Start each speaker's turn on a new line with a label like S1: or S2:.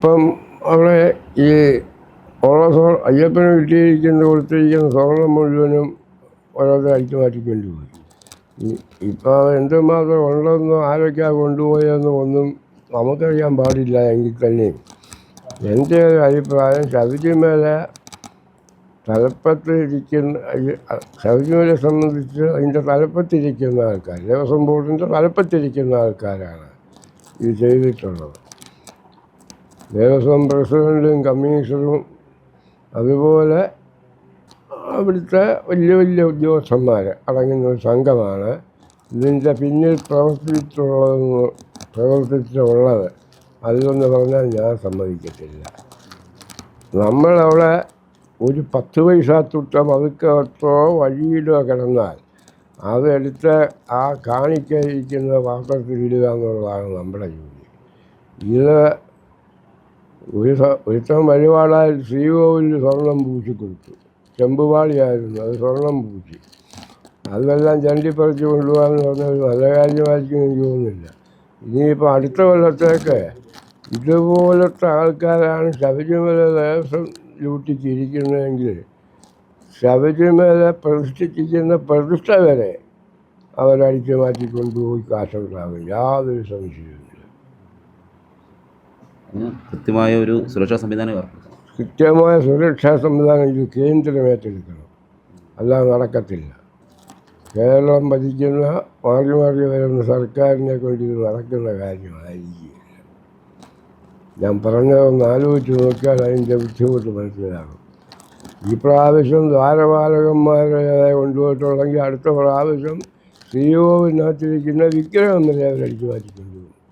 S1: ഇപ്പം അവിടെ ഈ ഉള്ള അയ്യപ്പന് കൊടുത്തിരിക്കുന്ന സ്വർണം മുഴുവനും ഓരോരുത്തർ അടിച്ചു മാറ്റിക്കൊണ്ട് പോയി. ഇപ്പം എന്തുമാത്രം ഉണ്ടെന്നോ ആരൊക്കെയാണ് കൊണ്ടുപോയതെന്നോ ഒന്നും നമുക്കറിയാൻ പാടില്ല. എങ്കിൽ തന്നെയും എൻ്റെ ഒരു അഭിപ്രായം ശബരിമല ശബരിമലയെ സംബന്ധിച്ച് അതിൻ്റെ തലപ്പത്തിരിക്കുന്ന ആൾക്കാർ, ദേവസ്വം ബോർഡിൻ്റെ തലപ്പത്തിരിക്കുന്ന ആൾക്കാരാണ് ഇത് ചെയ്തിട്ടുള്ളത്. ദേവസ്വം പ്രസിഡൻറ്റും കമ്മീഷണറും അതുപോലെ അവിടുത്തെ വലിയ വലിയ ഉദ്യോഗസ്ഥന്മാർ അടങ്ങുന്ന ഒരു സംഘമാണ് ഇതിൻ്റെ പിന്നിൽ പ്രവർത്തിച്ചുള്ളത്. അതെന്ന് പറഞ്ഞാൽ ഞാൻ സമ്മതിക്കത്തില്ല. നമ്മളവിടെ ഒരു 10 പൈസ തുട്ടം അതുക്കോ വഴിയിലോ കിടന്നാൽ അതെടുത്ത് ആ കാണിക്കാതിരിക്കുന്ന പാത്രത്തിലിടുക എന്നുള്ളതാണ് നമ്മുടെ ജോലി. ഇത് ഒരുത്തം വഴിപാടായി ശ്രീകോവിലിൽ സ്വർണം പൂശി കൊടുത്തു. ചെമ്പുപാളിയായിരുന്നു, അത് സ്വർണം പൂശി. അതെല്ലാം ചണ്ടിപ്പറിച്ച് കൊണ്ടുപോകാമെന്ന് പറഞ്ഞാൽ ഒരു നല്ല കാര്യമായിരിക്കും എനിക്ക് തോന്നുന്നില്ല. ഇനിയിപ്പോൾ അടുത്ത കൊല്ലത്തേക്ക് ഇതുപോലത്തെ ആൾക്കാരാണ് ശബരിമല ദേവസ്വം ലൂട്ടിച്ചിരിക്കുന്നതെങ്കിൽ ശബരിമല പ്രതിഷ്ഠിച്ചിരിക്കുന്ന പ്രതിഷ്ഠ വരെ അവരടിച്ചു മാറ്റിക്കൊണ്ടുപോയി കാശുണ്ടാകും, യാതൊരു സംശയവുമില്ല.
S2: കൃത്യമായ ഒരു സുരക്ഷാ സംവിധാനം
S1: ഇത് കേന്ദ്രം ഏറ്റെടുക്കണം, അല്ലാതെ നടക്കത്തില്ല. കേരളം ഭരിക്കുന്ന മാറി മാറി വരുന്ന സർക്കാരിനെ കൊണ്ട് ഇത് നടക്കുന്ന കാര്യമായിരിക്കില്ല. ഞാൻ പറഞ്ഞതൊന്ന് ആലോചിച്ച് നോക്കിയാൽ അതിൻ്റെ ബുദ്ധിമുട്ട് മനസ്സിലാകും. ഈ പ്രാവശ്യം ദ്വാരപാലകന്മാരെ കൊണ്ടുപോയിട്ടുള്ളെങ്കിൽ അടുത്ത പ്രാവശ്യം ശ്രീകോവിലിനകത്തിരിക്കുന്ന വിഗ്രഹം വരെ അവരടിച്ചു മാറ്റിക്കൊണ്ടുപോകും.